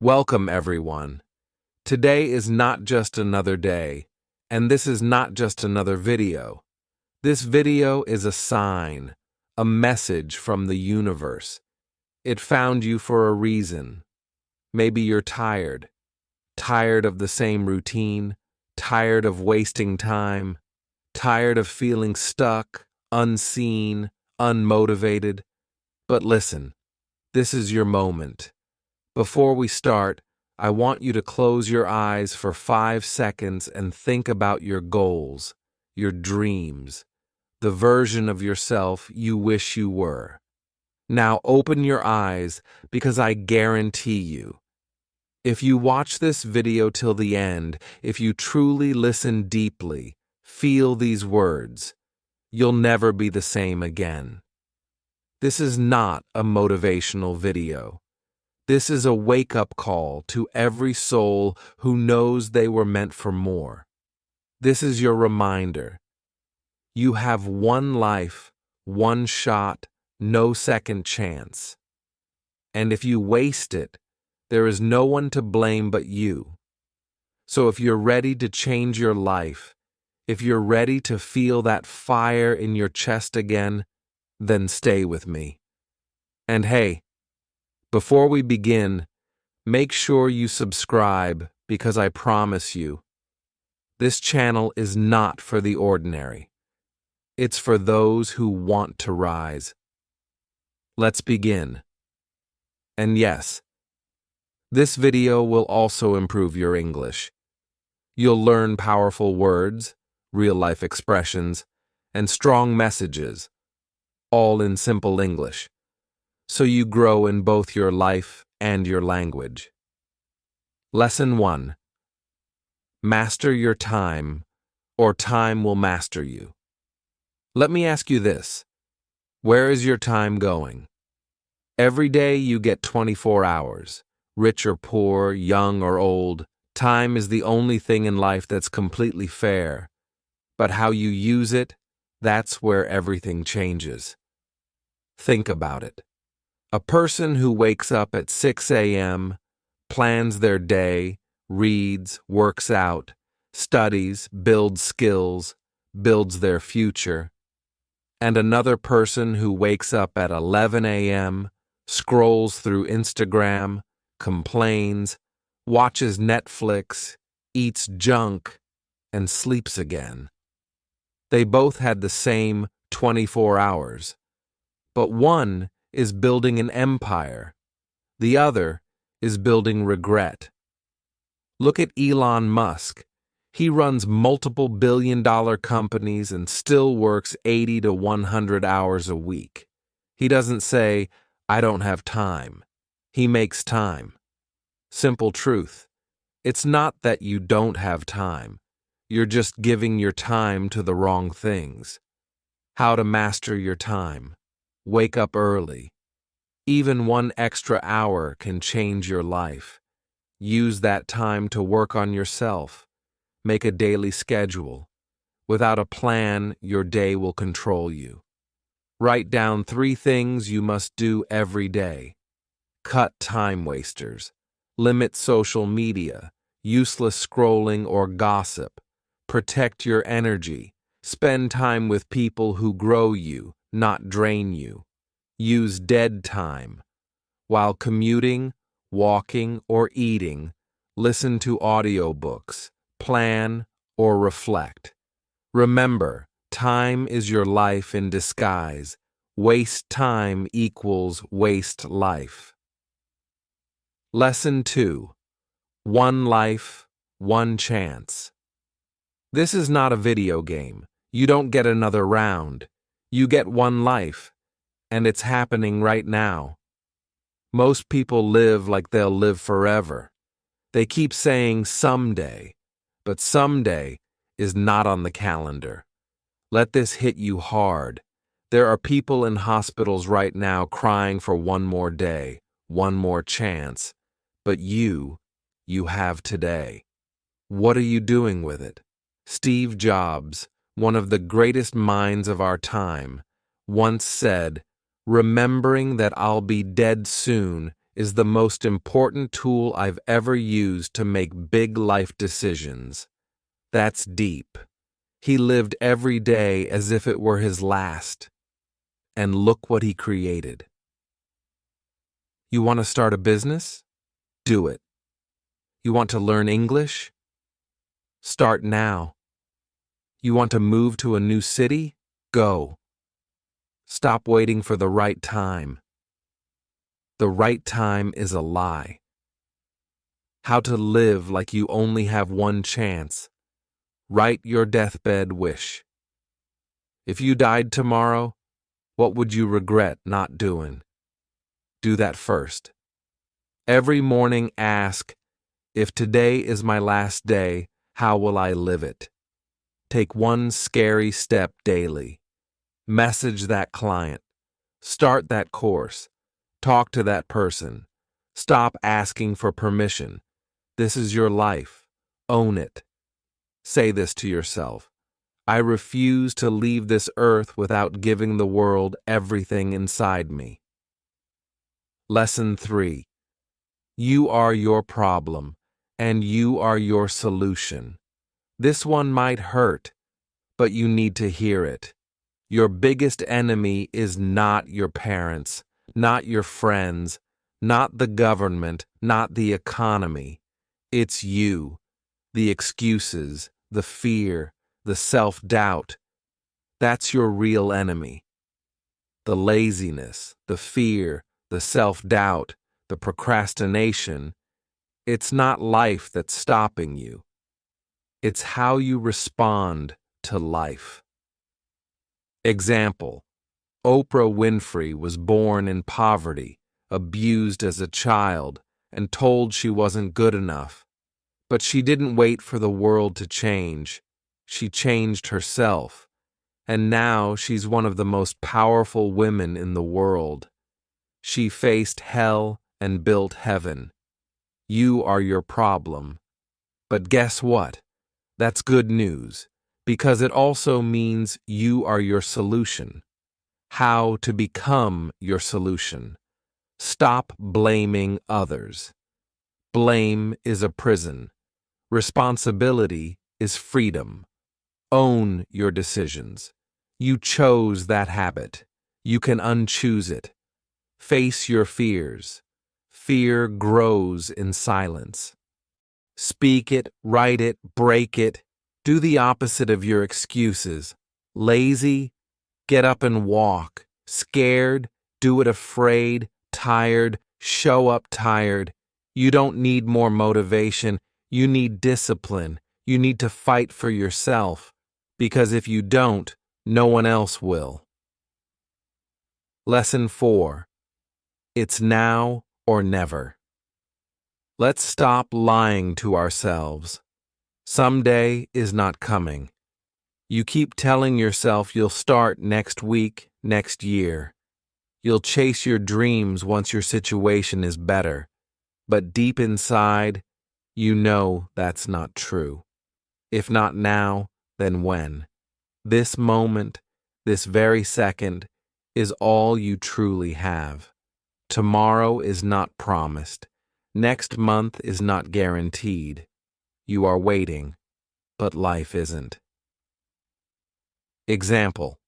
Welcome, everyone. Today is not just another day, and this is not just another video. This video is a sign, a message from the universe. It found you for a reason. Maybe you're tired, tired of the same routine, tired of wasting time, tired of feeling stuck, unseen, unmotivated. But listen, this is your moment. Before we start, I want you to close your eyes for 5 seconds and think about your goals, your dreams, the version of yourself you wish you were. Now open your eyes because I guarantee you, if you watch this video till the end, if you truly listen deeply, feel these words, you'll never be the same again. This is not a motivational video. This is a wake-up call to every soul who knows they were meant for more. This is your reminder. You have one life, one shot, no second chance. And if you waste it, there is no one to blame but you. So if you're ready to change your life, if you're ready to feel that fire in your chest again, then stay with me. And hey, before we begin, make sure you subscribe because I promise you, this channel is not for the ordinary. It's for those who want to rise. Let's begin. And yes, this video will also improve your English. You'll learn powerful words, real-life expressions, and strong messages, all in simple English, so you grow in both your life and your language. Lesson 1. Master your time, or time will master you. Let me ask you this. Where is your time going? Every day you get 24 hours. Rich or poor, young or old, time is the only thing in life that's completely fair. But how you use it, that's where everything changes. Think about it. A person who wakes up at 6 a.m., plans their day, reads, works out, studies, builds skills, builds their future, and another person who wakes up at 11 a.m., scrolls through Instagram, complains, watches Netflix, eats junk, and sleeps again. They both had the same 24 hours, but one is building an empire. The other is building regret. Look at Elon Musk. He runs multiple billion-dollar companies and still works 80 to 100 hours a week. He doesn't say, "I don't have time." He makes time. Simple truth. It's not that you don't have time. You're just giving your time to the wrong things. How to master your time. Wake up early. Even 1 extra hour can change your life. Use that time to work on yourself. Make a daily schedule. Without a plan, your day will control you. Write down 3 things you must do every day. Cut time wasters. Limit social media, useless scrolling or gossip. Protect your energy. Spend time with people who grow you, not drain you. Use dead time. While commuting, walking, or eating, listen to audiobooks, plan, or reflect. Remember, time is your life in disguise. Waste time equals waste life. Lesson 2. One life, one chance. This is not a video game. You don't get another round. You get one life, and it's happening right now. Most people live like they'll live forever. They keep saying someday, but someday is not on the calendar. Let this hit you hard. There are people in hospitals right now crying for one more day, one more chance. But you have today. What are you doing with it? Steve Jobs, one of the greatest minds of our time, once said, "Remembering that I'll be dead soon is the most important tool I've ever used to make big life decisions. That's deep. He lived every day as if it were his last. And look what he created. You want to start a business? Do it. You want to learn English? Start now. You want to move to a new city? Go. Stop waiting for the right time. The right time is a lie. How to live like you only have one chance. Write your deathbed wish. If you died tomorrow, what would you regret not doing? Do that first. Every morning ask, if today is my last day, how will I live it? Take one scary step daily. Message that client. Start that course. Talk to that person. Stop asking for permission. This is your life. Own it. Say this to yourself. I refuse to leave this earth without giving the world everything inside me. Lesson 3. You are your problem, and you are your solution. This one might hurt, but you need to hear it. Your biggest enemy is not your parents, not your friends, not the government, not the economy. It's you, the excuses, the fear, the self-doubt. That's your real enemy. The laziness, the fear, the self-doubt, the procrastination, it's not life that's stopping you. It's how you respond to life. Example: Oprah Winfrey was born in poverty, abused as a child, and told she wasn't good enough. But she didn't wait for the world to change. She changed herself. And now she's one of the most powerful women in the world. She faced hell and built heaven. You are your problem. But guess what? That's good news, because it also means you are your solution. How to become your solution. Stop blaming others. Blame is a prison. Responsibility is freedom. Own your decisions. You chose that habit. You can unchoose it. Face your fears. Fear grows in silence. Speak it, write it, break it. Do the opposite of your excuses. Lazy? Get up and walk. Scared? Do it afraid, tired, show up tired. You don't need more motivation. You need discipline. You need to fight for yourself. Because if you don't, no one else will. Lesson 4. It's now or never. Let's stop lying to ourselves. Someday is not coming. You keep telling yourself you'll start next week, next year. You'll chase your dreams once your situation is better. But deep inside, you know that's not true. If not now, then when? This moment, this very second, is all you truly have. Tomorrow is not promised. Next month is not guaranteed. You are waiting, but life isn't. Example: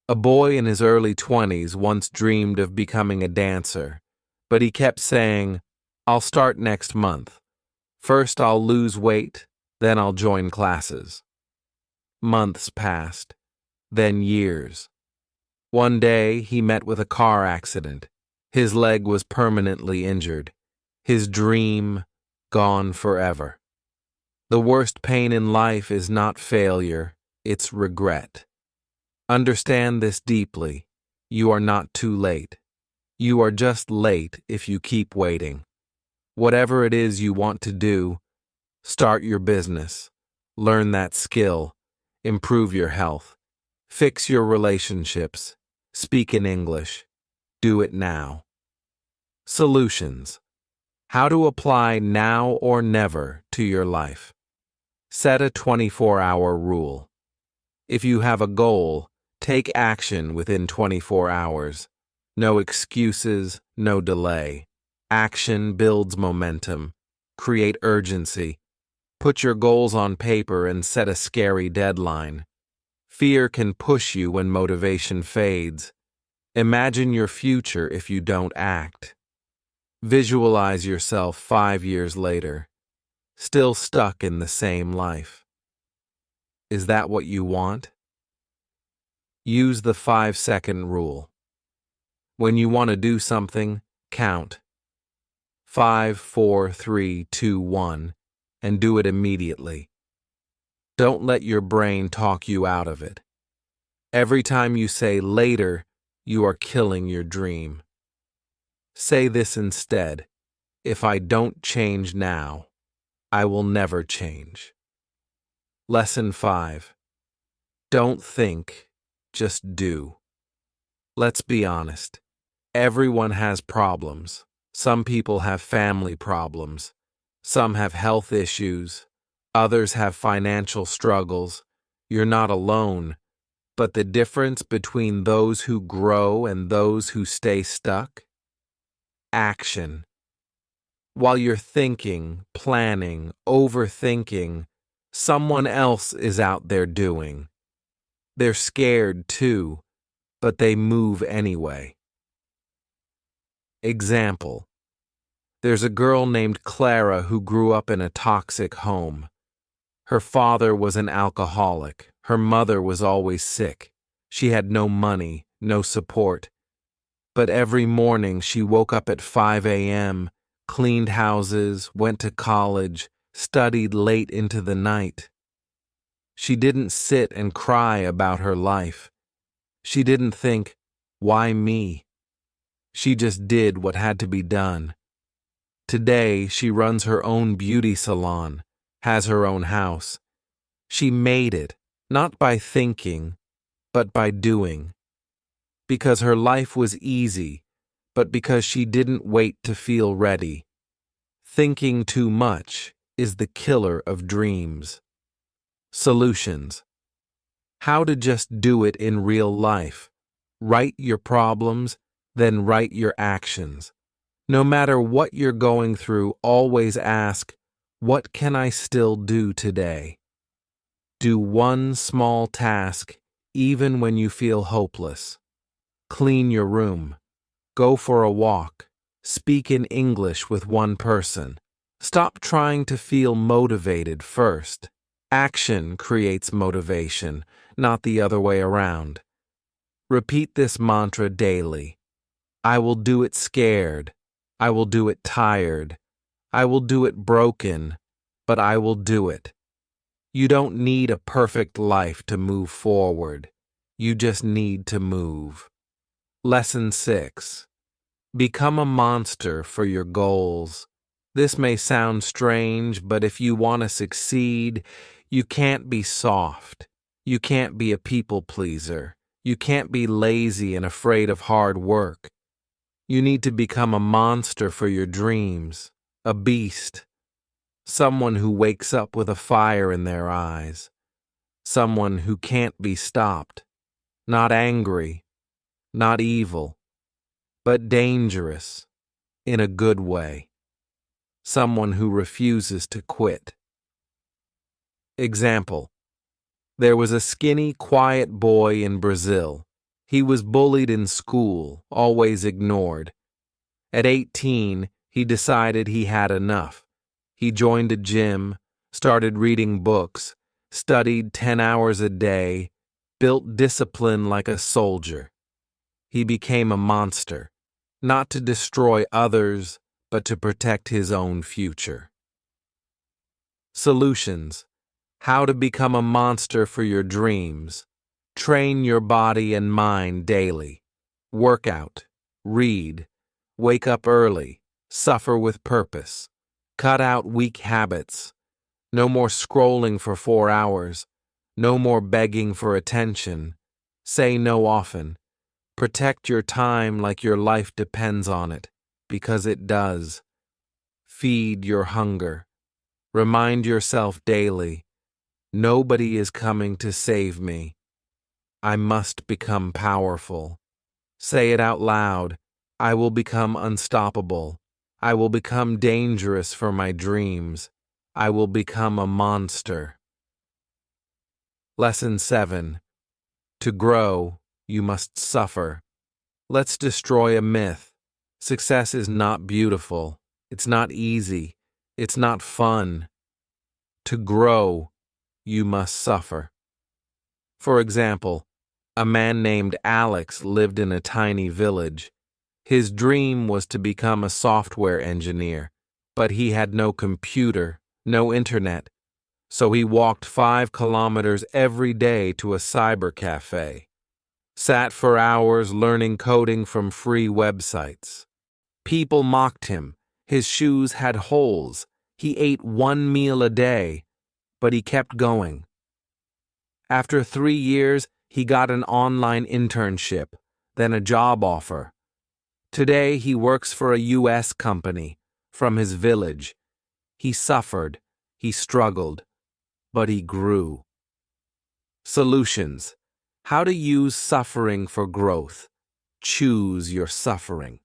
a boy in his early 20s once dreamed of becoming a dancer, but he kept saying, I'll start next month. First I'll lose weight, then I'll join classes. Months passed, then years. One day he met with a car accident. His leg was permanently injured. His dream gone forever. The worst pain in life is not failure, it's regret. Understand this deeply. You are not too late. You are just late if you keep waiting. Whatever it is you want to do, start your business, learn that skill, improve your health, fix your relationships, speak in English. Do it now. Solutions. How to apply now or never to your life. Set a 24-hour rule. If you have a goal, take action within 24 hours. No excuses, no delay. Action builds momentum. Create urgency. Put your goals on paper and set a scary deadline. Fear can push you when motivation fades. Imagine your future if you don't act. Visualize yourself 5 years later, still stuck in the same life. Is that what you want? Use the 5-second rule. When you want to do something, count 5, 4, 3, 2, 1, and do it immediately. Don't let your brain talk you out of it. Every time you say later, you are killing your dream. Say this instead: if I don't change now, I will never change. Lesson 5. Don't think, just do. Let's be honest. Everyone has problems. Some people have family problems. Some have health issues. Others have financial struggles. You're not alone. But the difference between those who grow and those who stay stuck? Action. While you're thinking, planning, overthinking, someone else is out there doing. They're scared too, but they move anyway. Example. There's a girl named Clara who grew up in a toxic home. Her father was an alcoholic. Her mother was always sick. She had no money, no support. But every morning she woke up at 5 a.m., cleaned houses, went to college, studied late into the night. She didn't sit and cry about her life. She didn't think, why me? She just did what had to be done. Today, she runs her own beauty salon, has her own house. She made it, not by thinking, but by doing. Because her life was easy, but because she didn't wait to feel ready. Thinking too much is the killer of dreams. Solutions. How to just do it in real life. Write your problems, then write your actions. No matter what you're going through, always ask, what can I still do today? Do one small task, even when you feel hopeless. Clean your room. Go for a walk. Speak in English with one person. Stop trying to feel motivated first. Action creates motivation, not the other way around. Repeat this mantra daily. I will do it scared. I will do it tired. I will do it broken, but I will do it. You don't need a perfect life to move forward. You just need to move. Lesson 6. Become a monster for your goals. This may sound strange, but if you want to succeed, you can't be soft. You can't be a people pleaser. You can't be lazy and afraid of hard work. You need to become a monster for your dreams, a beast. Someone who wakes up with a fire in their eyes. Someone who can't be stopped. Not angry, not evil, but dangerous, in a good way. Someone who refuses to quit. Example. There was a skinny, quiet boy in Brazil. He was bullied in school, always ignored. At 18, he decided he had enough. He joined a gym, started reading books, studied 10 hours a day, built discipline like a soldier. He became a monster, not to destroy others, but to protect his own future. Solutions. How to become a monster for your dreams. Train your body and mind daily. Work out, read, wake up early, suffer with purpose. Cut out weak habits. No more scrolling for 4 hours. No more begging for attention. Say no often. Protect your time like your life depends on it, because it does. Feed your hunger. Remind yourself daily, nobody is coming to save me. I must become powerful. Say it out loud, I will become unstoppable. I will become dangerous for my dreams. I will become a monster. Lesson 7. To grow, you must suffer. Let's destroy a myth. Success is not beautiful. It's not easy. It's not fun. To grow, you must suffer. For example, a man named Alex lived in a tiny village. His dream was to become a software engineer, but he had no computer, no internet, so he walked 5 kilometers every day to a cyber cafe. Sat for hours learning coding from free websites. People mocked him. His shoes had holes. He ate 1 meal a day, but he kept going. After 3 years, he got an online internship, then a job offer. Today, he works for a U.S. company from his village. He suffered, he struggled, but he grew. Solutions. How to use suffering for growth. Choose your suffering.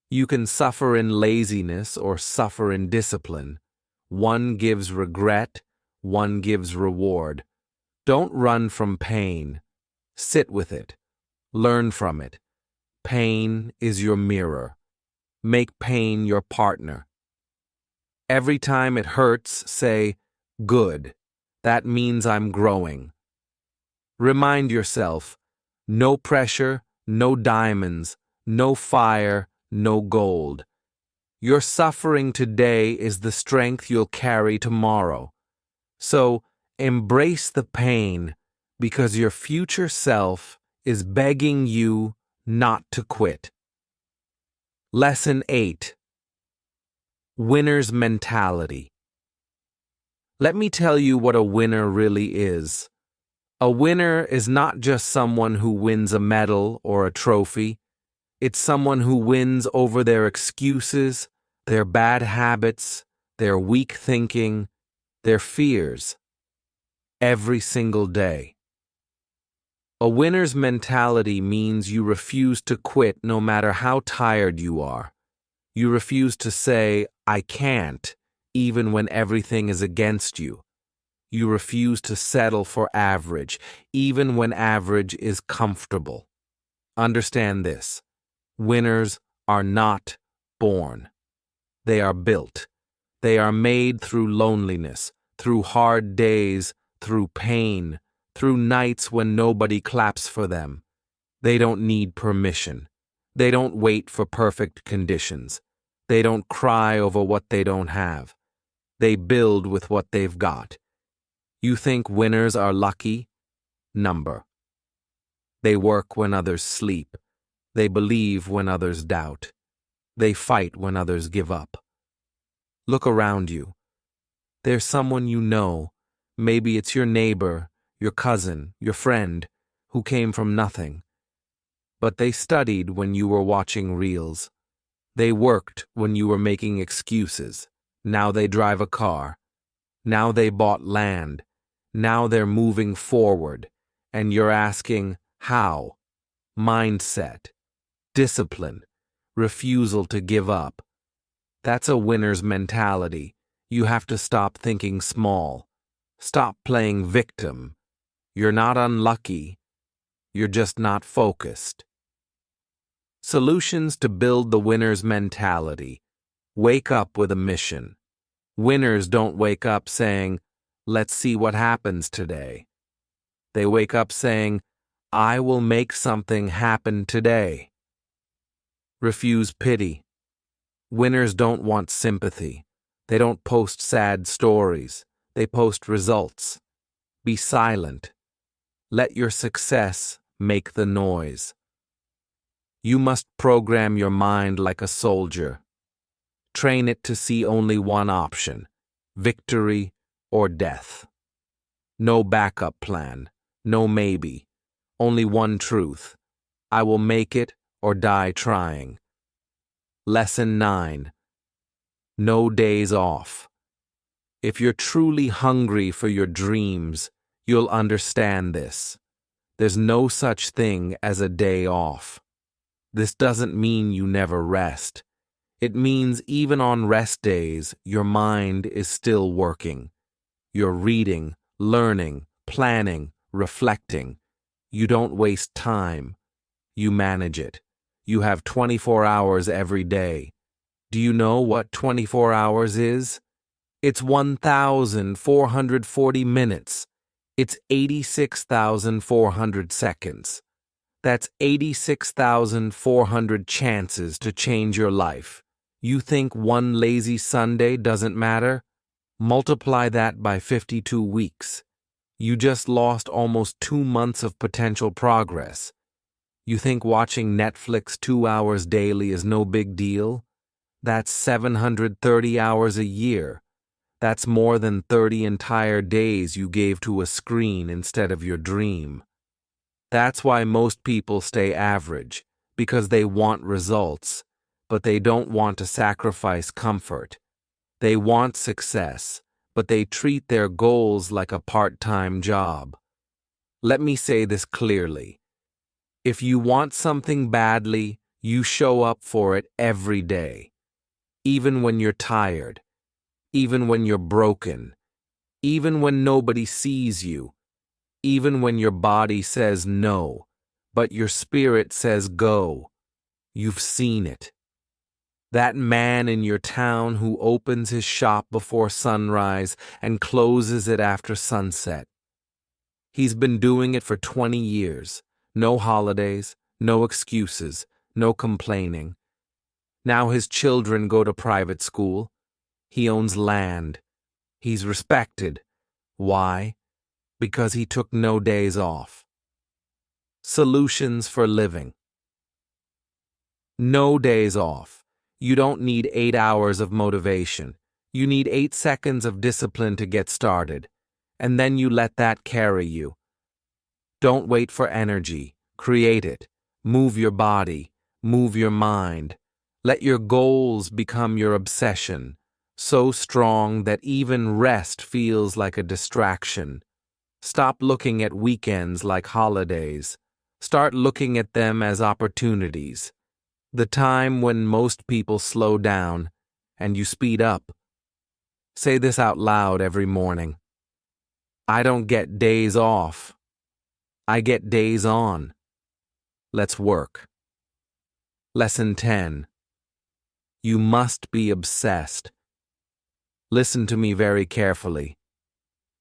You can suffer in laziness or suffer in discipline. One gives regret, one gives reward. Don't run from pain. Sit with it. Learn from it. Pain is your mirror. Make pain your partner. Every time it hurts, say, "Good. That means I'm growing." Remind yourself, no pressure, no diamonds, no fire, no gold. Your suffering today is the strength you'll carry tomorrow. So, embrace the pain because your future self is begging you not to quit. Lesson 8. Winner's mentality. Let me tell you what a winner really is. A winner is not just someone who wins a medal or a trophy. It's someone who wins over their excuses, their bad habits, their weak thinking, their fears. Every single day. A winner's mentality means you refuse to quit no matter how tired you are. You refuse to say, "I can't," even when everything is against you. You refuse to settle for average, even when average is comfortable. Understand this. Winners are not born. They are built. They are made through loneliness, through hard days, through pain, through nights when nobody claps for them. They don't need permission. They don't wait for perfect conditions. They don't cry over what they don't have. They build with what they've got. You think winners are lucky? Number. They work when others sleep. They believe when others doubt. They fight when others give up. Look around you. There's someone you know. Maybe it's your neighbor, your cousin, your friend, who came from nothing. But they studied when you were watching reels. They worked when you were making excuses. Now they drive a car. Now they bought land. Now they're moving forward. And you're asking, how? Mindset, discipline, refusal to give up. That's a winner's mentality. You have to stop thinking small. Stop playing victim. You're not unlucky. You're just not focused. Solutions to build the winner's mentality. Wake up with a mission. Winners don't wake up saying, "Let's see what happens today." They wake up saying, "I will make something happen today." Refuse pity. Winners don't want sympathy. They don't post sad stories. They post results. Be silent. Let your success make the noise. You must program your mind like a soldier. Train it to see only one option, victory or death. No backup plan, no maybe, only one truth. I will make it or die trying. Lesson 9. No days off. If you're truly hungry for your dreams, you'll understand this. There's no such thing as a day off. This doesn't mean you never rest. It means even on rest days, your mind is still working. You're reading, learning, planning, reflecting. You don't waste time. You manage it. You have 24 hours every day. Do you know what 24 hours is? It's 1,440 minutes. It's 86,400 seconds. That's 86,400 chances to change your life. You think one lazy Sunday doesn't matter? Multiply that by 52 weeks. You just lost almost 2 months of potential progress. You think watching Netflix 2 hours daily is no big deal? That's 730 hours a year. That's more than 30 entire days you gave to a screen instead of your dream. That's why most people stay average, because they want results, but they don't want to sacrifice comfort. They want success, but they treat their goals like a part-time job. Let me say this clearly. If you want something badly, you show up for it every day. Even when you're tired, even when you're broken, even when nobody sees you, even when your body says no, but your spirit says go. You've seen it. That man in your town who opens his shop before sunrise and closes it after sunset. He's been doing it for 20 years. No holidays, no excuses, no complaining. Now his children go to private school. He owns land. He's respected. Why? Because he took no days off. Solutions for living. No days off. You don't need 8 hours of motivation. You need 8 seconds of discipline to get started. And then you let that carry you. Don't wait for energy. Create it. Move your body. Move your mind. Let your goals become your obsession, so strong that even rest feels like a distraction. Stop looking at weekends like holidays. Start looking at them as opportunities. The time when most people slow down and you speed up. Say this out loud every morning. I don't get days off. I get days on. Let's work. Lesson 10. You must be obsessed. Listen to me very carefully.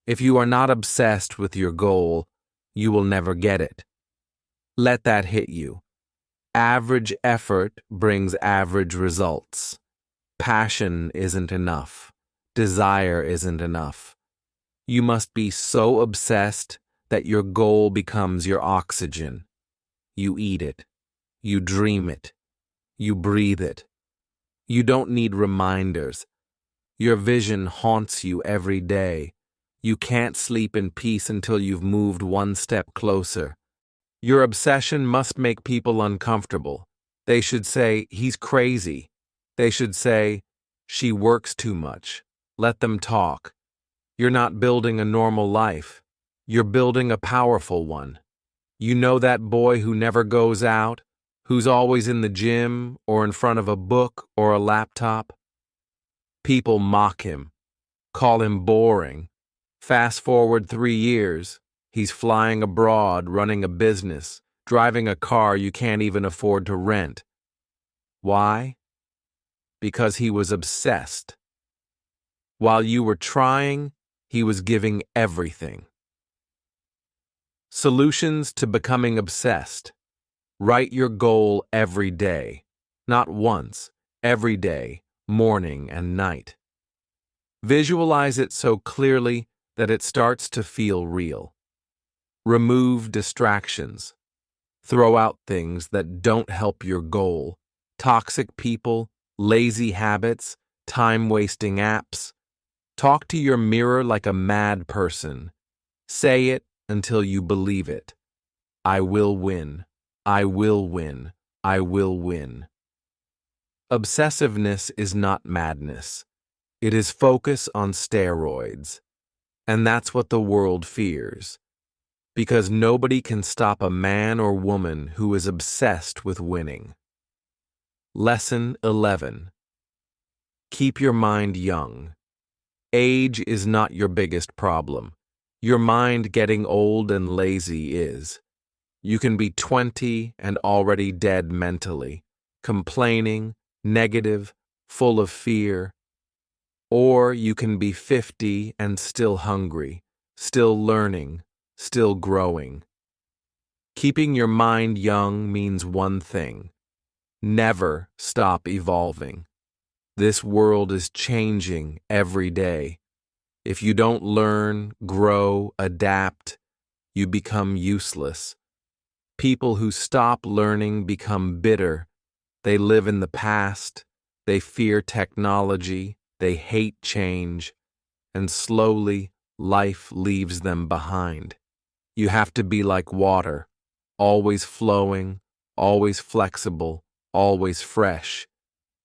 If you are not obsessed with your goal, you will never get it. Let that hit you. Average effort brings average results. Passion isn't enough. Desire isn't enough. You must be so obsessed that your goal becomes your oxygen. You eat it. You dream it. You breathe it. You don't need reminders. Your vision haunts you every day. You can't sleep in peace until you've moved one step closer. Your obsession must make people uncomfortable. They should say, he's crazy. They should say, she works too much. Let them talk. You're not building a normal life. You're building a powerful one. You know that boy who never goes out, who's always in the gym or in front of a book or a laptop? People mock him, call him boring. Fast forward 3 years, he's flying abroad, running a business, driving a car you can't even afford to rent. Why? Because he was obsessed. While you were trying, he was giving everything. Solutions to becoming obsessed. Write your goal every day. Not once, every day, morning and night. Visualize it so clearly that it starts to feel real. Remove distractions. Throw out things that don't help your goal. Toxic people, lazy habits, time-wasting apps. Talk to your mirror like a mad person. Say it until you believe it. I will win. I will win. I will win. Obsessiveness is not madness. It is focus on steroids. And that's what the world fears. Because nobody can stop a man or woman who is obsessed with winning. Lesson 11. Keep your mind young. Age is not your biggest problem. Your mind getting old and lazy is. You can be 20 and already dead mentally, complaining, negative, full of fear. Or you can be 50 and still hungry, still learning, still growing. Keeping your mind young means one thing: never stop evolving. This world is changing every day. If you don't learn, grow, adapt, you become useless. People who stop learning become bitter. They live in the past, they fear technology, they hate change, and slowly life leaves them behind. You have to be like water, always flowing, always flexible, always fresh.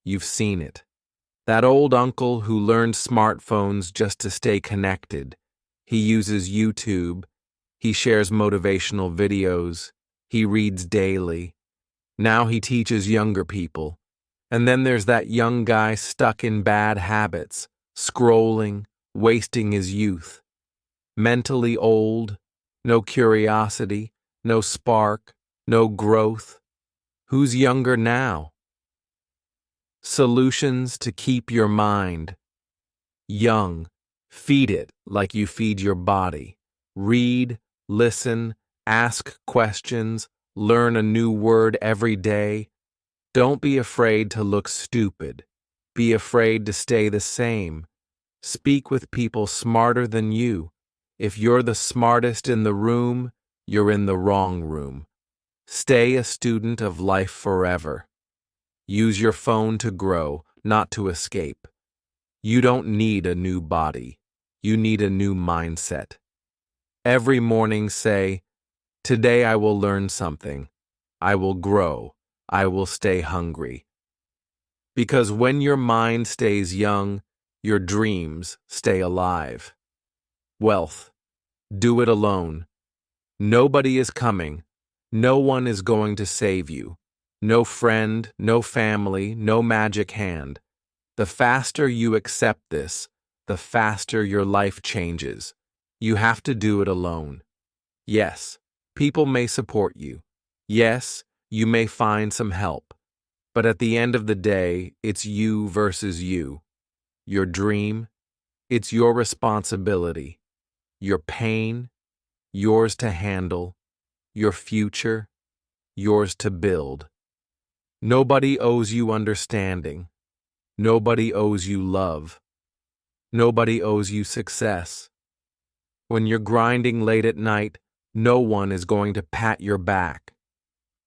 You've seen it. That old uncle who learned smartphones just to stay connected. He uses YouTube. He shares motivational videos. He reads daily. Now he teaches younger people. And then there's that young guy stuck in bad habits, scrolling, wasting his youth. Mentally old, no curiosity, no spark, no growth. Who's younger now? Solutions to keep your mind young. Feed it like you feed your body. Read, listen, ask questions, learn a new word every day. Don't be afraid to look stupid. Be afraid to stay the same. Speak with people smarter than you. If you're the smartest in the room, you're in the wrong room. Stay a student of life forever. Use your phone to grow, not to escape. You don't need a new body. You need a new mindset. Every morning say, "Today I will learn something. I will grow. I will stay hungry." Because when your mind stays young, your dreams stay alive. Wealth. Do it alone. Nobody is coming. No one is going to save you. No friend, no family, no magic hand. The faster you accept this, the faster your life changes. You have to do it alone. Yes, people may support you. Yes, you may find some help. But at the end of the day, it's you versus you. Your dream, it's your responsibility. Your pain, yours to handle. Your future, yours to build. Nobody owes you understanding. Nobody owes you love. Nobody owes you success. When you're grinding late at night, no one is going to pat your back.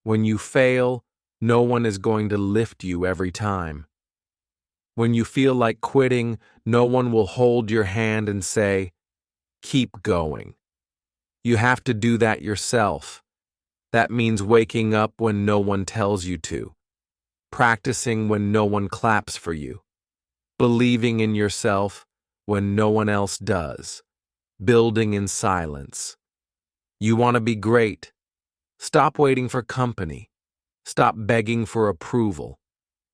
When you fail, no one is going to lift you every time. When you feel like quitting, no one will hold your hand and say, "Keep going." You have to do that yourself. That means waking up when no one tells you to, practicing when no one claps for you, believing in yourself when no one else does, building in silence. You want to be great? Stop waiting for company. Stop begging for approval.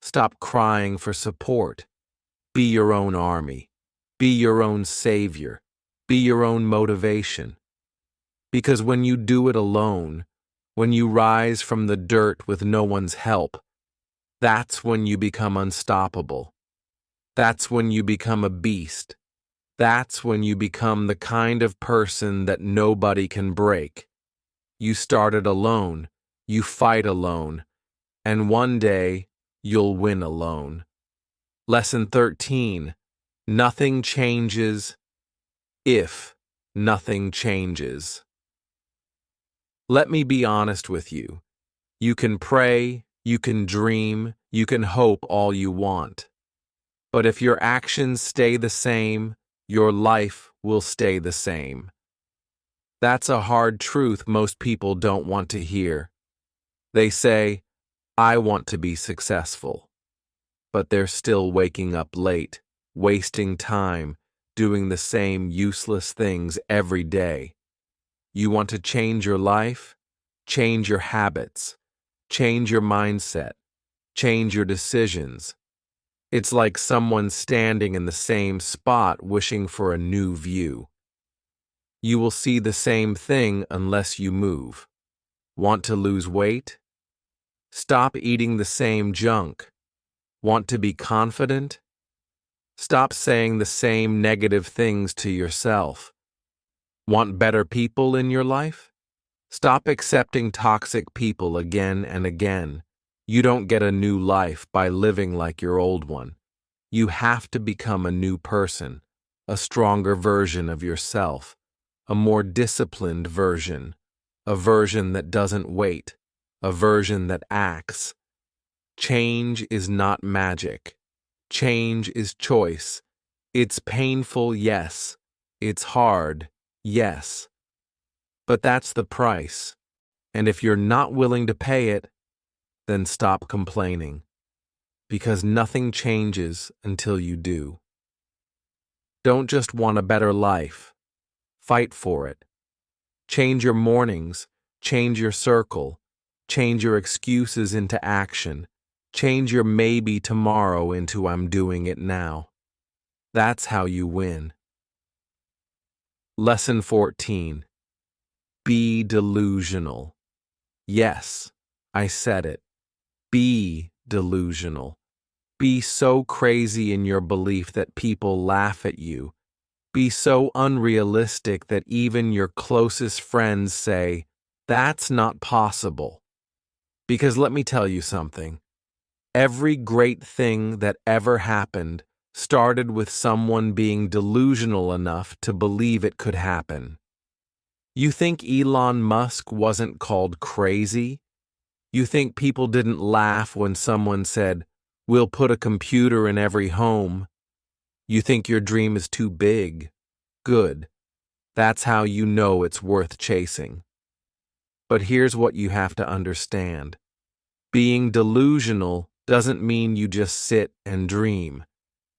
Stop crying for support. Be your own army. Be your own savior. Be your own motivation. Because when you do it alone, when you rise from the dirt with no one's help, that's when you become unstoppable. That's when you become a beast. That's when you become the kind of person that nobody can break. You started alone, you fight alone, and one day you'll win alone. Lesson 13. Nothing changes if nothing changes. Let me be honest with you. You can pray, you can dream, you can hope all you want. But if your actions stay the same, your life will stay the same. That's a hard truth most people don't want to hear. They say, "I want to be successful." But they're still waking up late, wasting time, doing the same useless things every day. You want to change your life? Change your habits. Change your mindset. Change your decisions. It's like someone standing in the same spot wishing for a new view. You will see the same thing unless you move. Want to lose weight? Stop eating the same junk. Want to be confident? Stop saying the same negative things to yourself. Want better people in your life? Stop accepting toxic people again and again. You don't get a new life by living like your old one. You have to become a new person, a stronger version of yourself, a more disciplined version, a version that doesn't wait, a version that acts. Change is not magic. Change is choice. It's painful, yes. It's hard, yes. But that's the price. And if you're not willing to pay it, then stop complaining. Because nothing changes until you do. Don't just want a better life. Fight for it. Change your mornings. Change your circle. Change your excuses into action. Change your maybe tomorrow into I'm doing it now. That's how you win. Lesson 14. Be delusional. Yes, I said it. Be delusional. Be so crazy in your belief that people laugh at you. Be so unrealistic that even your closest friends say, "That's not possible." Because let me tell you something. Every great thing that ever happened started with someone being delusional enough to believe it could happen. You think Elon Musk wasn't called crazy? You think people didn't laugh when someone said, "We'll put a computer in every home"? You think your dream is too big? Good. That's how you know it's worth chasing. But here's what you have to understand. Being delusional doesn't mean you just sit and dream.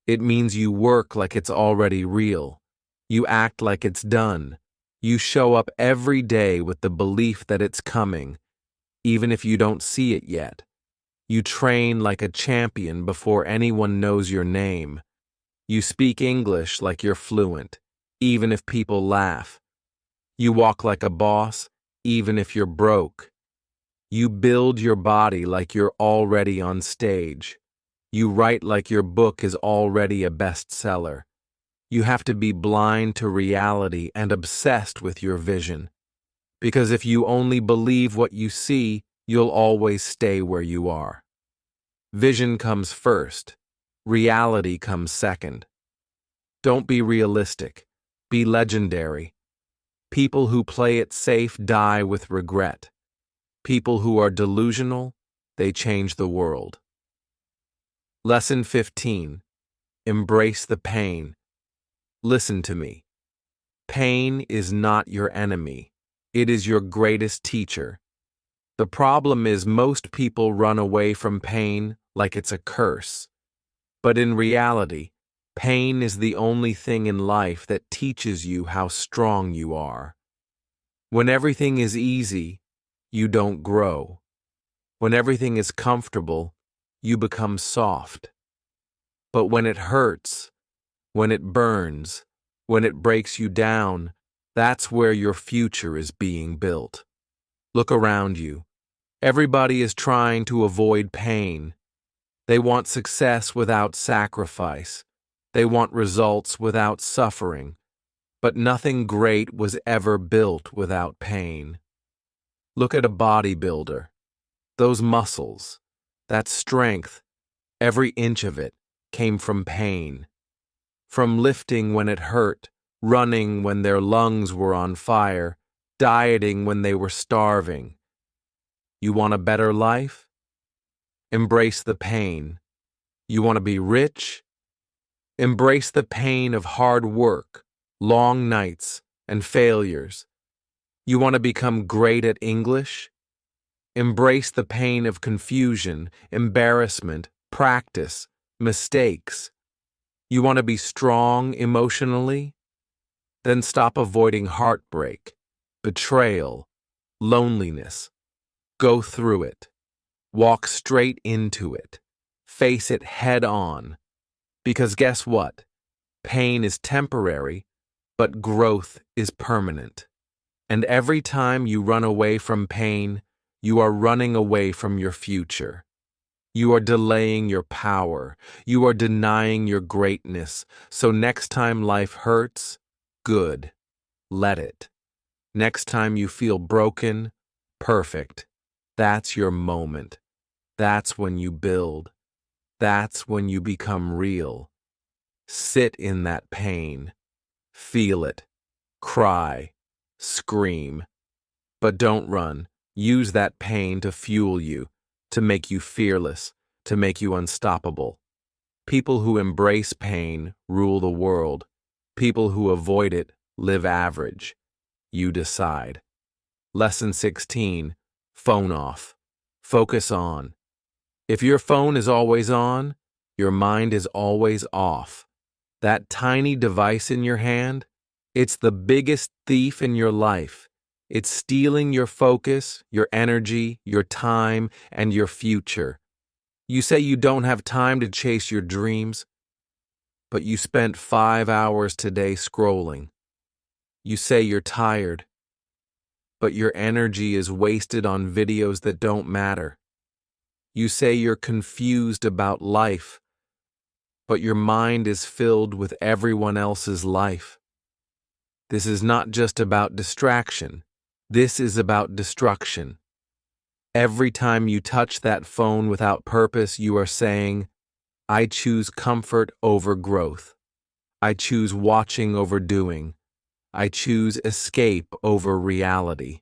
It means you work like it's already real. You act like it's done. You show up every day with the belief that it's coming, even if you don't see it yet. You train like a champion before anyone knows your name. You speak English like you're fluent, even if people laugh. You walk like a boss, even if you're broke. You build your body like you're already on stage. You write like your book is already a bestseller. You have to be blind to reality and obsessed with your vision. Because if you only believe what you see, you'll always stay where you are. Vision comes first. Reality comes second. Don't be realistic. Be legendary. People who play it safe die with regret. People who are delusional, they change the world. Lesson 15. Embrace the pain. Listen to me. Pain is not your enemy. It is your greatest teacher. The problem is most people run away from pain like it's a curse. But in reality, pain is the only thing in life that teaches you how strong you are. When everything is easy, you don't grow. When everything is comfortable, you become soft. But when it hurts, when it burns, when it breaks you down, that's where your future is being built. Look around you. Everybody is trying to avoid pain. They want success without sacrifice. They want results without suffering. But nothing great was ever built without pain. Look at a bodybuilder. Those muscles, that strength, every inch of it came from pain. From lifting when it hurt, running when their lungs were on fire, dieting when they were starving. You want a better life? Embrace the pain. You want to be rich? Embrace the pain of hard work, long nights, and failures. You want to become great at English? Embrace the pain of confusion, embarrassment, practice, mistakes. You want to be strong emotionally? Then stop avoiding heartbreak, betrayal, loneliness. Go through it. Walk straight into it. face it head on. Because guess what? Pain is temporary, but growth is permanent. And every time you run away from pain, you are running away from your future. You are delaying your power. You are denying your greatness. So next time life hurts, good. Let it. Next time you feel broken, perfect. That's your moment. That's when you build. That's when you become real. Sit in that pain. Feel it. Cry. Scream. But don't run. Use that pain to fuel you, to make you fearless, to make you unstoppable. People who embrace pain rule the world. People who avoid it live average. You decide. Lesson 16. Phone off. Focus on. If your phone is always on, your mind is always off. That tiny device in your hand, it's the biggest thief in your life. It's stealing your focus, your energy, your time, and your future. You say you don't have time to chase your dreams, but you spent 5 hours today scrolling. You say you're tired, but your energy is wasted on videos that don't matter. You say you're confused about life, but your mind is filled with everyone else's life. This is not just about distraction. This is about destruction. Every time you touch that phone without purpose, you are saying, I choose comfort over growth. I choose watching over doing. I choose escape over reality.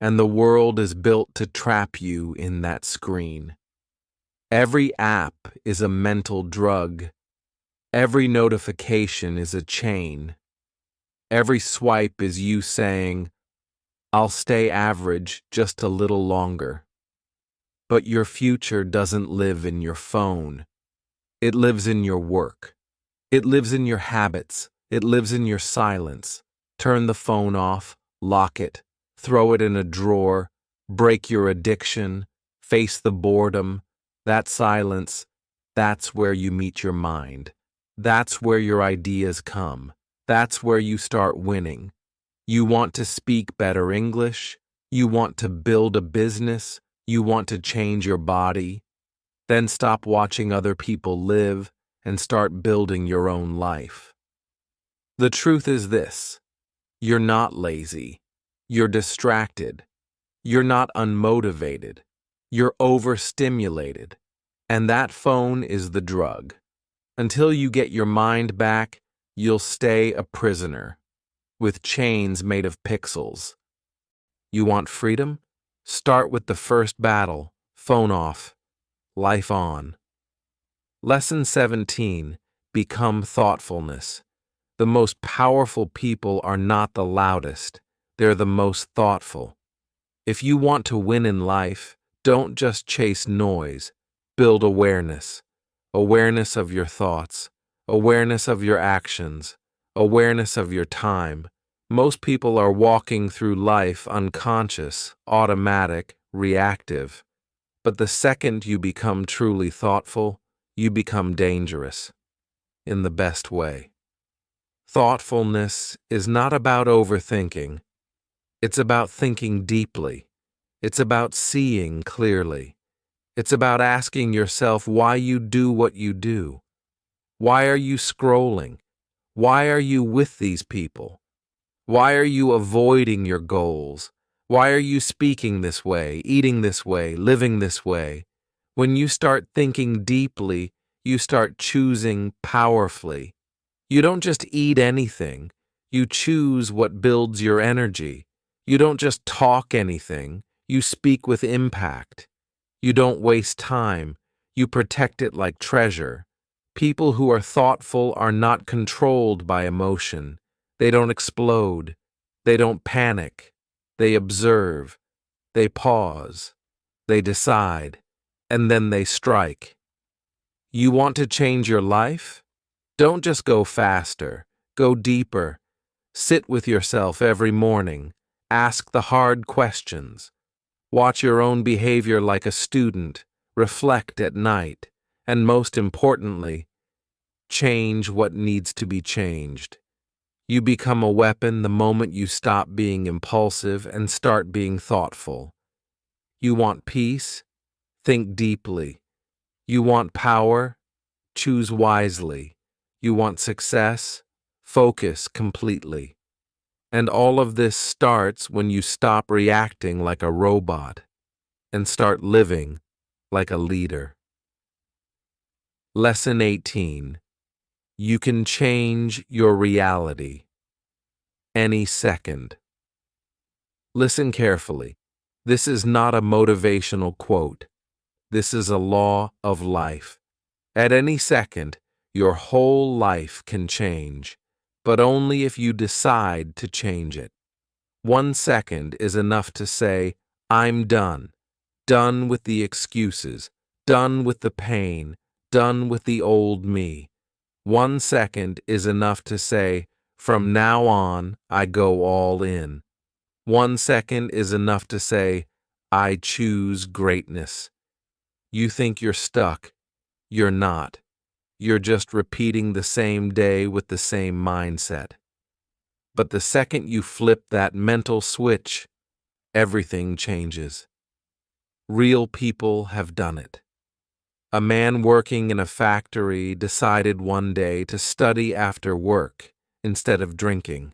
And the world is built to trap you in that screen. Every app is a mental drug. Every notification is a chain. Every swipe is you saying, I'll stay average just a little longer. But your future doesn't live in your phone. It lives in your work. It lives in your habits. It lives in your silence. Turn the phone off, lock it, throw it in a drawer, break your addiction, face the boredom. That silence, that's where you meet your mind. That's where your ideas come. That's where you start winning. You want to speak better English. You want to build a business. You want to change your body. Then stop watching other people live and start building your own life. The truth is this: you're not lazy. You're distracted. You're not unmotivated. You're overstimulated. And that phone is the drug. Until you get your mind back, you'll stay a prisoner, with chains made of pixels. You want freedom? Start with the first battle: phone off, life on. Lesson 17. Become thoughtfulness. The most powerful people are not the loudest. They're the most thoughtful. If you want to win in life, don't just chase noise. Build awareness. Awareness of your thoughts. Awareness of your actions. Awareness of your time. Most people are walking through life unconscious, automatic, reactive. But the second you become truly thoughtful, you become dangerous. In the best way. Thoughtfulness is not about overthinking. It's about thinking deeply. It's about seeing clearly. It's about asking yourself why you do what you do. Why are you scrolling? Why are you with these people? Why are you avoiding your goals? Why are you speaking this way, eating this way, living this way? When you start thinking deeply, you start choosing powerfully. You don't just eat anything. You choose what builds your energy. You don't just talk anything. You speak with impact. You don't waste time. You protect it like treasure. People who are thoughtful are not controlled by emotion. They don't explode. They don't panic. They observe. They pause. They decide. And then they strike. You want to change your life? Don't just go faster. Go deeper. Sit with yourself every morning. Ask the hard questions. Watch your own behavior like a student. reflect at night, and most importantly, change what needs to be changed. You become a weapon the moment you stop being impulsive and start being thoughtful. You want peace? Think deeply. You want power? Choose wisely. You want success? Focus completely. And all of this starts when you stop reacting like a robot and start living like a leader. Lesson 18. You can change your reality any second. Listen carefully. This is not a motivational quote. This is a law of life. At any second, your whole life can change, but only if you decide to change it. 1 second is enough to say, I'm done. Done with the excuses. Done with the pain. Done with the old me. 1 second is enough to say, from now on, I go all in. 1 second is enough to say, I choose greatness. You think you're stuck. You're not. You're just repeating the same day with the same mindset. But the second you flip that mental switch, everything changes. Real people have done it. A man working in a factory decided one day to study after work instead of drinking.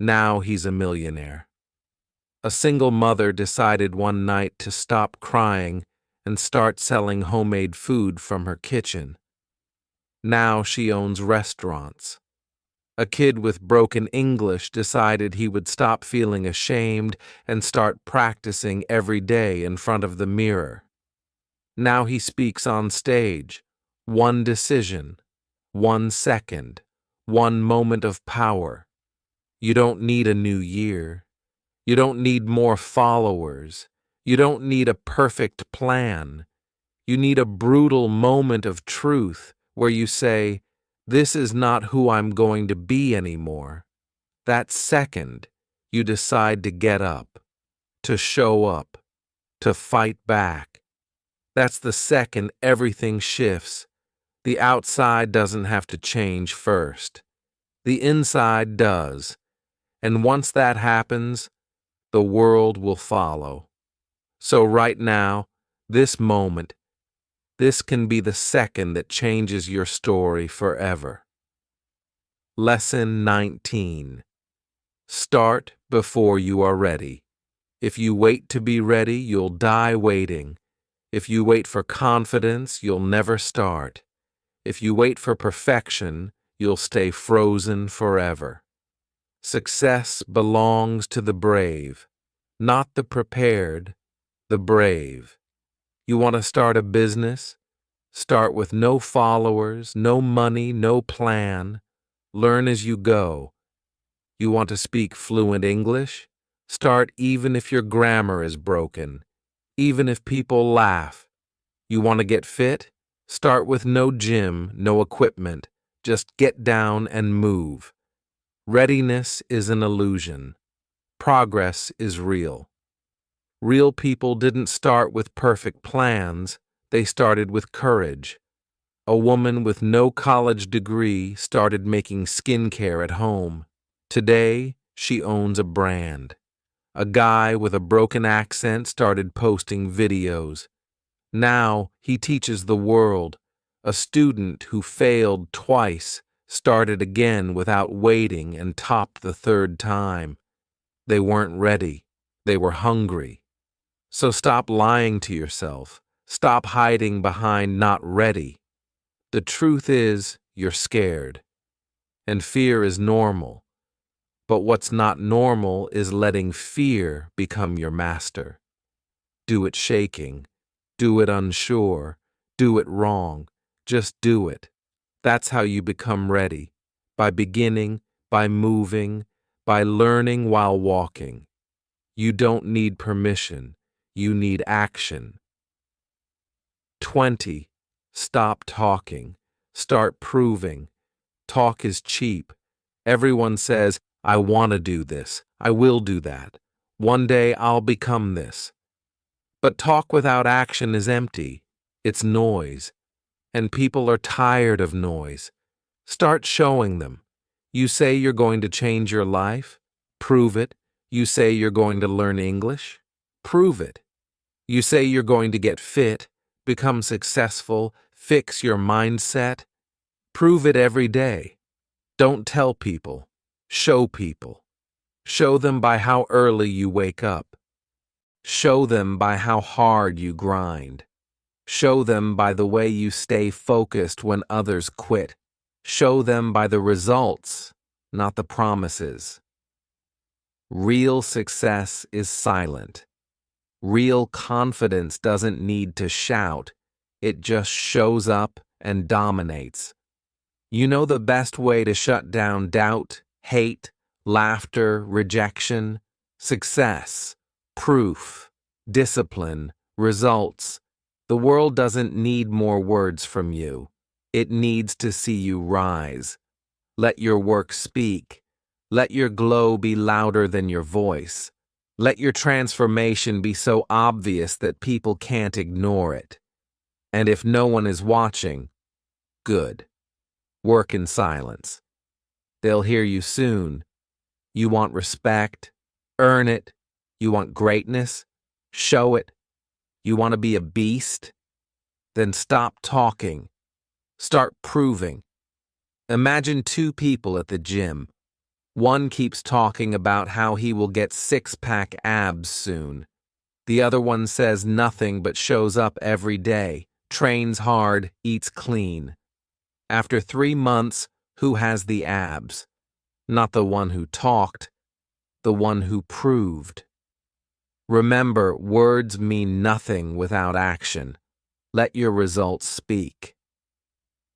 Now he's a millionaire. A single mother decided one night to stop crying and start selling homemade food from her kitchen. Now she owns restaurants. A kid with broken English decided he would stop feeling ashamed and start practicing every day in front of the mirror. Now he speaks on stage. 1 decision, 1 second, 1 moment of power. You don't need a new year. You don't need more followers. You don't need a perfect plan. You need a brutal moment of truth where you say, this is not who I'm going to be anymore. That second, you decide to get up, to show up, to fight back. That's the second everything shifts. The outside doesn't have to change first. The inside does. And once that happens, the world will follow. So right now, this moment, this can be the second that changes your story forever. Lesson 19. Start before you are ready. If you wait to be ready, you'll die waiting. If you wait for confidence, you'll never start. If you wait for perfection, you'll stay frozen forever. Success belongs to the brave, not the prepared, the brave. You want to start a business? Start with no followers, no money, no plan. Learn as you go. You want to speak fluent English? Start even if your grammar is broken, even if people laugh. You want to get fit? Start with no gym, no equipment. Just get down and move. Readiness is an illusion. Progress is real. Real people didn't start with perfect plans. They started with courage. A woman with no college degree started making skincare at home. Today, she owns a brand. A guy with a broken accent started posting videos. Now, he teaches the world. A student who failed twice started again without waiting and topped the 3rd time. They weren't ready. They were hungry. So stop lying to yourself. Stop hiding behind not ready. The truth is, you're scared. And fear is normal. But what's not normal is letting fear become your master. Do it shaking. Do it unsure. Do it wrong. Just do it. That's how you become ready. By beginning, by moving, by learning while walking. You don't need permission. You need action. 20. Stop talking. Start proving. Talk is cheap. Everyone says, I want to do this. I will do that. One day I'll become this. But talk without action is empty. It's noise. And people are tired of noise. Start showing them. You say you're going to change your life? Prove it. You say you're going to learn English? Prove it. You say you're going to get fit, become successful, fix your mindset? Prove it every day. Don't tell people. Show people. Show them by how early you wake up. Show them by how hard you grind. Show them by the way you stay focused when others quit. Show them by the results, not the promises. Real success is silent. Real confidence doesn't need to shout. It just shows up and dominates. You know the best way to shut down doubt, hate, laughter, rejection? Success, proof, discipline, results. The world doesn't need more words from you. It needs to see you rise. Let your work speak. Let your glow be louder than your voice. Let your transformation be so obvious that people can't ignore it. And if no one is watching, good. Work in silence. They'll hear you soon. You want respect? Earn it. You want greatness? Show it. You want to be a beast? Then stop talking. Start proving. Imagine two people at the gym. One keeps talking about how he will get six-pack abs soon. The other one says nothing but shows up every day, trains hard, eats clean. After 3 months, who has the abs? Not the one who talked, the one who proved. Remember, words mean nothing without action. Let your results speak.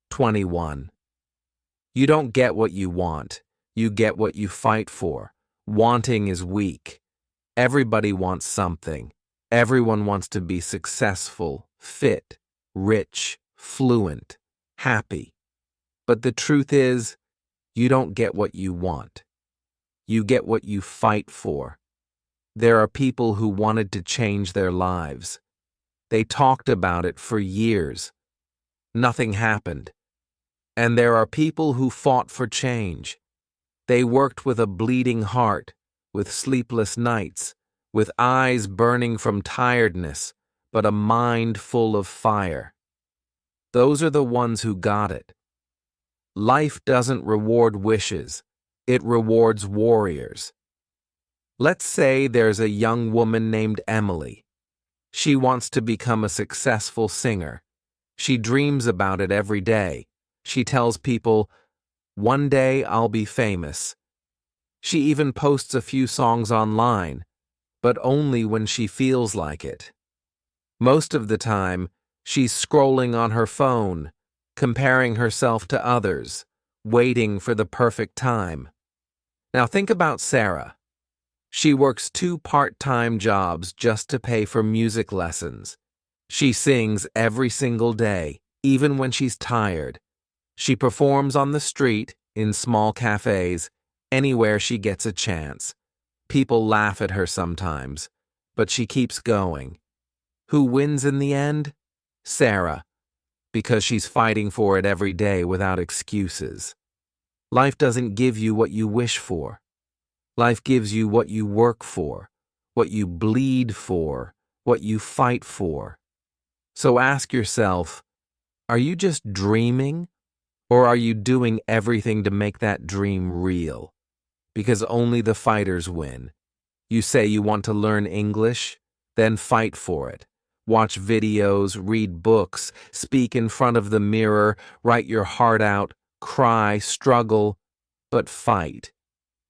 21. You don't get what you want. You get what you fight for. Wanting is weak. Everybody wants something. Everyone wants to be successful, fit, rich, fluent, happy. But the truth is, you don't get what you want. You get what you fight for. There are people who wanted to change their lives. They talked about it for years. Nothing happened. And there are people who fought for change. They worked with a bleeding heart, with sleepless nights, with eyes burning from tiredness, but a mind full of fire. Those are the ones who got it. Life doesn't reward wishes. It rewards warriors. Let's say there's a young woman named Emily. She wants to become a successful singer. She dreams about it every day. She tells people, "One day I'll be famous." She even posts a few songs online, but only when she feels like it. Most of the time, she's scrolling on her phone, comparing herself to others, waiting for the perfect time. Now think about Sarah. She works 2 part-time jobs just to pay for music lessons. She sings every single day, even when she's tired. She performs on the street, in small cafes, anywhere she gets a chance. People laugh at her sometimes, but she keeps going. Who wins in the end? Sarah, because she's fighting for it every day without excuses. Life doesn't give you what you wish for. Life gives you what you work for, what you bleed for, what you fight for. So ask yourself, are you just dreaming, or are you doing everything to make that dream real? Because only the fighters win. You say you want to learn English, then fight for it. Watch videos, read books, speak in front of the mirror, write your heart out, cry, struggle, but fight.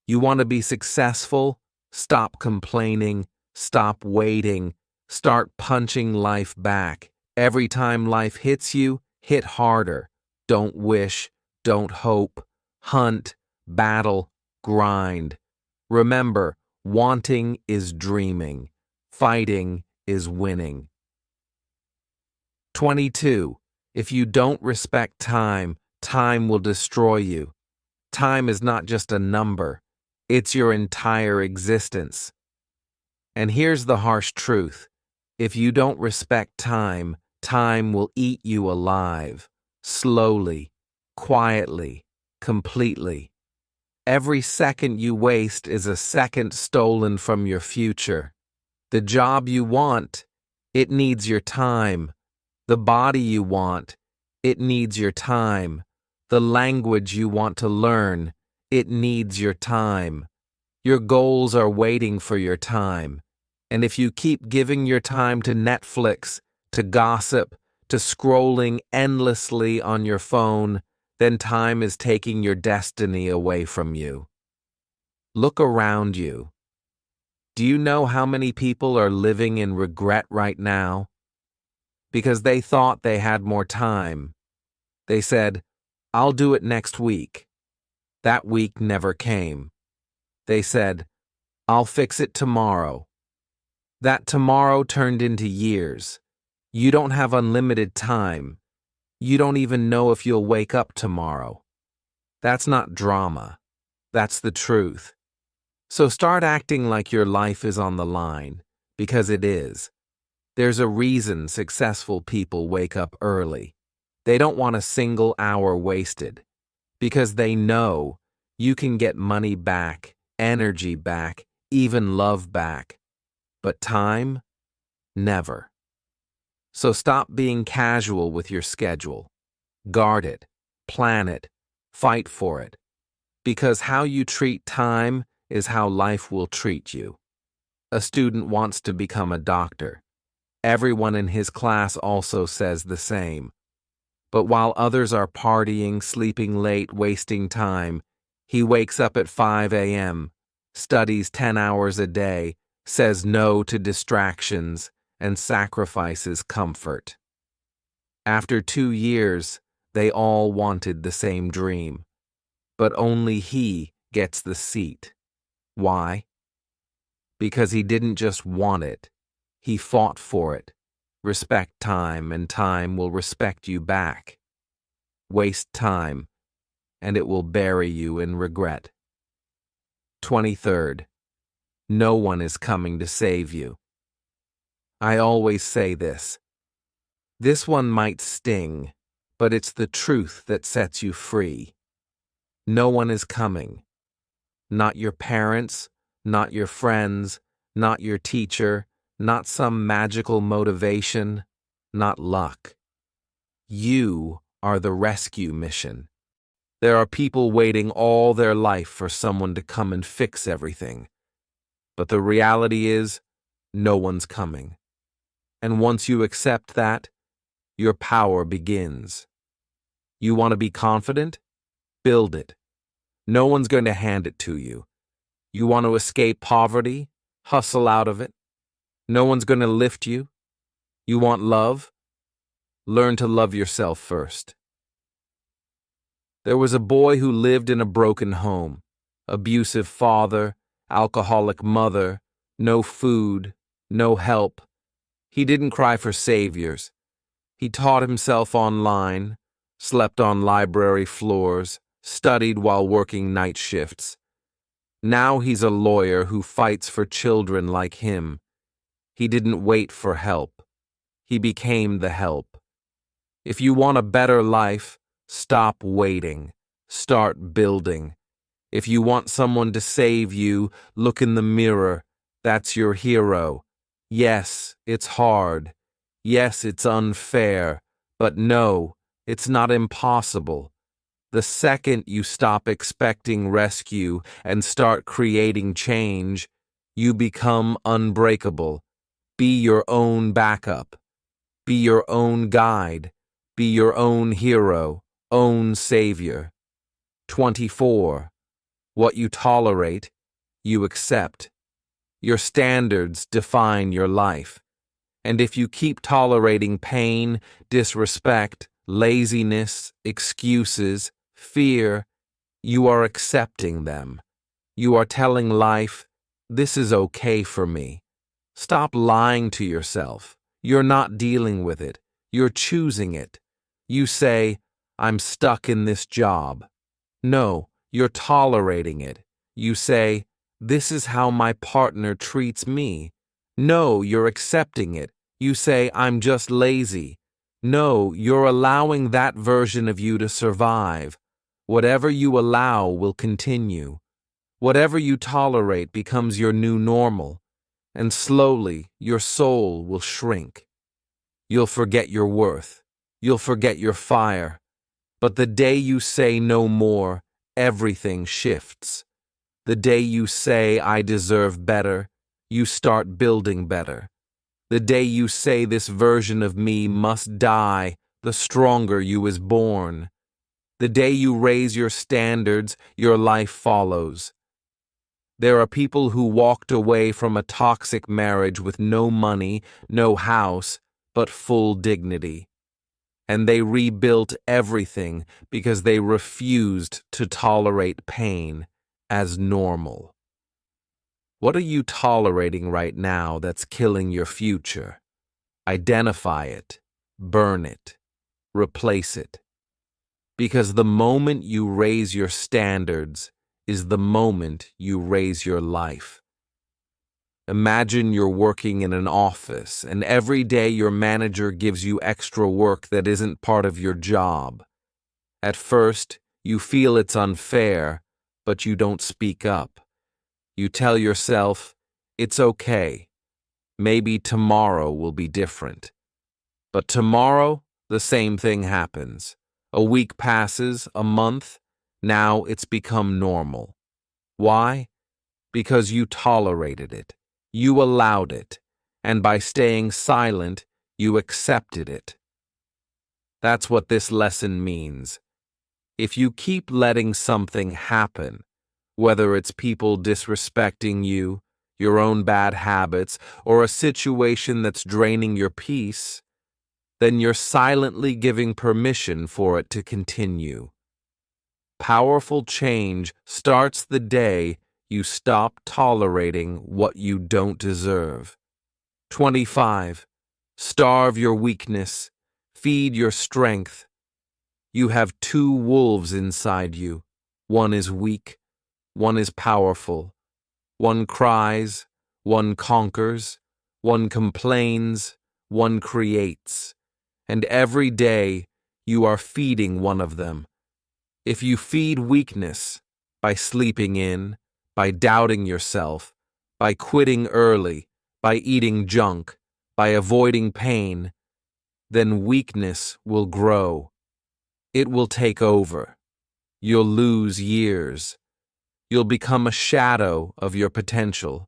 You want to be successful? Stop complaining, stop waiting, start punching life back. Every time life hits you, hit harder. Don't wish, don't hope. Hunt, battle, grind. Remember, wanting is dreaming. Fighting is winning. 22. If you don't respect time, time will destroy you. Time is not just a number. It's your entire existence. And here's the harsh truth. If you don't respect time, time will eat you alive, slowly, quietly, completely. Every second you waste is a second stolen from your future. The job you want, it needs your time. The body you want, it needs your time. The language you want to learn, it needs your time. Your goals are waiting for your time. And if you keep giving your time to Netflix, to gossip, to scrolling endlessly on your phone, then time is taking your destiny away from you. Look around you. Do you know how many people are living in regret right now? Because they thought they had more time. They said, "I'll do it next week." That week never came. They said, "I'll fix it tomorrow." That tomorrow turned into years. You don't have unlimited time. You don't even know if you'll wake up tomorrow. That's not drama. That's the truth. So start acting like your life is on the line, because it is. There's a reason successful people wake up early. They don't want a single hour wasted, because they know you can get money back, energy back, even love back. But time? Never. So stop being casual with your schedule. Guard it, plan it, fight for it. Because how you treat time is how life will treat you. A student wants to become a doctor. Everyone in his class also says the same. But while others are partying, sleeping late, wasting time, he wakes up at 5 a.m., studies 10 hours a day, says no to distractions, and sacrifices comfort. After 2 years, they all wanted the same dream. But only he gets the seat. Why? Because he didn't just want it. He fought for it. Respect time, and time will respect you back. Waste time, and it will bury you in regret. 23rd. No one is coming to save you. I always say this. This one might sting, but it's the truth that sets you free. No one is coming. Not your parents, not your friends, not your teacher, not some magical motivation, not luck. You are the rescue mission. There are people waiting all their life for someone to come and fix everything. But the reality is, no one's coming. And once you accept that, your power begins. You want to be confident? Build it. No one's going to hand it to you. You want to escape poverty? Hustle out of it. No one's going to lift you. You want love? Learn to love yourself first. There was a boy who lived in a broken home. Abusive father, alcoholic mother, no food, no help. He didn't cry for saviors. He taught himself online, slept on library floors, studied while working night shifts. Now he's a lawyer who fights for children like him. He didn't wait for help. He became the help. If you want a better life, stop waiting. Start building. If you want someone to save you, look in the mirror. That's your hero. Yes, it's hard. Yes, it's unfair. But no, it's not impossible. The second you stop expecting rescue and start creating change, you become unbreakable. Be your own backup. Be your own guide. Be your own hero, own savior. 24. What you tolerate, you accept. Your standards define your life. And if you keep tolerating pain, disrespect, laziness, excuses, fear, you are accepting them. You are telling life, this is okay for me. Stop lying to yourself. You're not dealing with it. You're choosing it. You say, I'm stuck in this job. No, you're tolerating it. You say, this is how my partner treats me. No, you're accepting it. You say, I'm just lazy. No, you're allowing that version of you to survive. Whatever you allow will continue. Whatever you tolerate becomes your new normal, and slowly your soul will shrink. You'll forget your worth. You'll forget your fire. But the day you say no more, everything shifts. The day you say, I deserve better, you start building better. The day you say this version of me must die, the stronger you is born. The day you raise your standards, your life follows. There are people who walked away from a toxic marriage with no money, no house, but full dignity. And they rebuilt everything because they refused to tolerate pain as normal. What are you tolerating right now that's killing your future? Identify it, burn it, replace it. Because the moment you raise your standards is the moment you raise your life. Imagine you're working in an office and every day your manager gives you extra work that isn't part of your job. At first, you feel it's unfair, but you don't speak up. You tell yourself, it's okay. Maybe tomorrow will be different. But tomorrow, the same thing happens. A week passes, a month, now it's become normal. Why? Because you tolerated it. You allowed it. And by staying silent, you accepted it. That's what this lesson means. If you keep letting something happen, whether it's people disrespecting you, your own bad habits, or a situation that's draining your peace, then you're silently giving permission for it to continue. Powerful change starts the day you stop tolerating what you don't deserve. 25. Starve your weakness. Feed your strength. You have two wolves inside you. One is weak. One is powerful. One cries. One conquers. One complains. One creates. And every day you are feeding one of them. If you feed weakness by sleeping in, by doubting yourself, by quitting early, by eating junk, by avoiding pain, then weakness will grow. It will take over. You'll lose years. You'll become a shadow of your potential.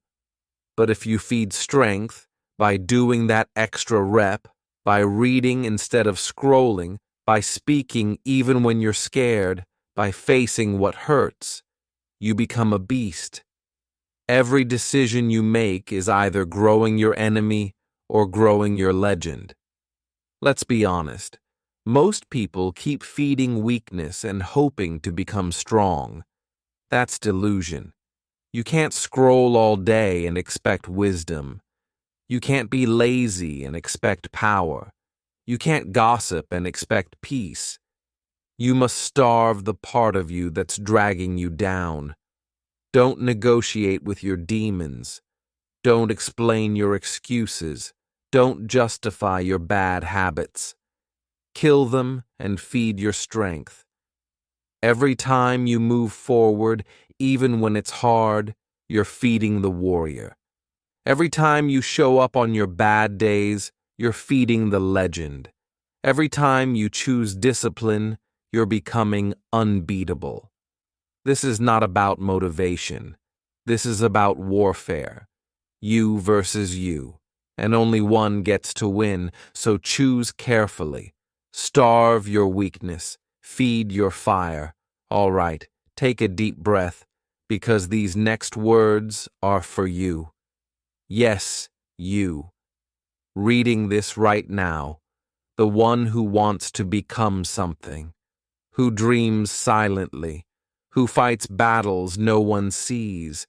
But if you feed strength by doing that extra rep, by reading instead of scrolling, by speaking even when you're scared, by facing what hurts, you become a beast. Every decision you make is either growing your enemy or growing your legend. Let's be honest. Most people keep feeding weakness and hoping to become strong. That's delusion. You can't scroll all day and expect wisdom. You can't be lazy and expect power. You can't gossip and expect peace. You must starve the part of you that's dragging you down. Don't negotiate with your demons. Don't explain your excuses. Don't justify your bad habits. Kill them and feed your strength. Every time you move forward, even when it's hard, you're feeding the warrior. Every time you show up on your bad days, you're feeding the legend. Every time you choose discipline, you're becoming unbeatable. This is not about motivation. This is about warfare. You versus you. And only one gets to win, so choose carefully. Starve your weakness. Feed your fire. All right, take a deep breath, because these next words are for you. Yes, you. Reading this right now, the one who wants to become something, who dreams silently, who fights battles no one sees,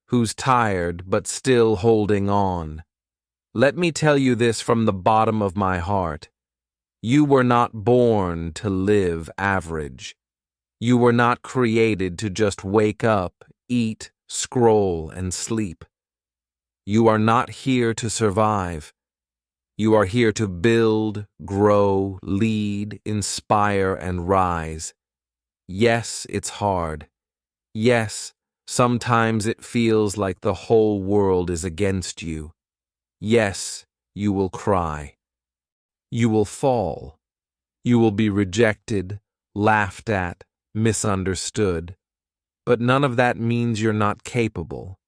who's tired but still holding on. Let me tell you this from the bottom of my heart. You were not born to live average. You were not created to just wake up, eat, scroll, and sleep. You are not here to survive. You are here to build, grow, lead, inspire, and rise. Yes, it's hard. Yes, sometimes it feels like the whole world is against you. Yes, you will cry. You will fall. You will be rejected, laughed at, misunderstood. But none of that means you're not capable.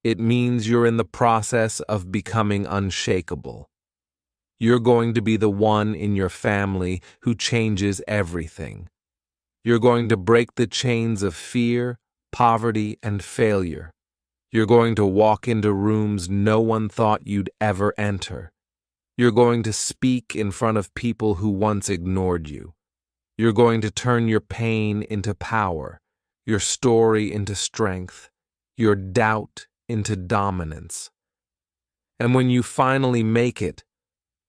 It means you're in the process of becoming unshakable. You're going to be the one in your family who changes everything. You're going to break the chains of fear, poverty, and failure. You're going to walk into rooms no one thought you'd ever enter. You're going to speak in front of people who once ignored you. You're going to turn your pain into power, your story into strength, your doubt into dominance. And when you finally make it,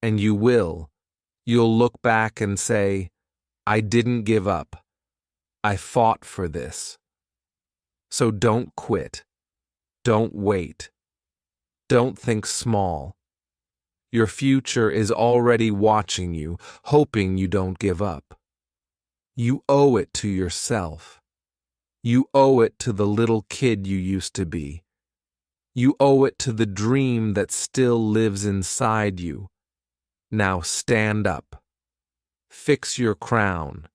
and you will, you'll look back and say, I didn't give up. I fought for this. So don't quit. Don't wait. Don't think small. Your future is already watching you, hoping you don't give up. You owe it to yourself. You owe it to the little kid you used to be. You owe it to the dream that still lives inside you. Now stand up. Fix your crown.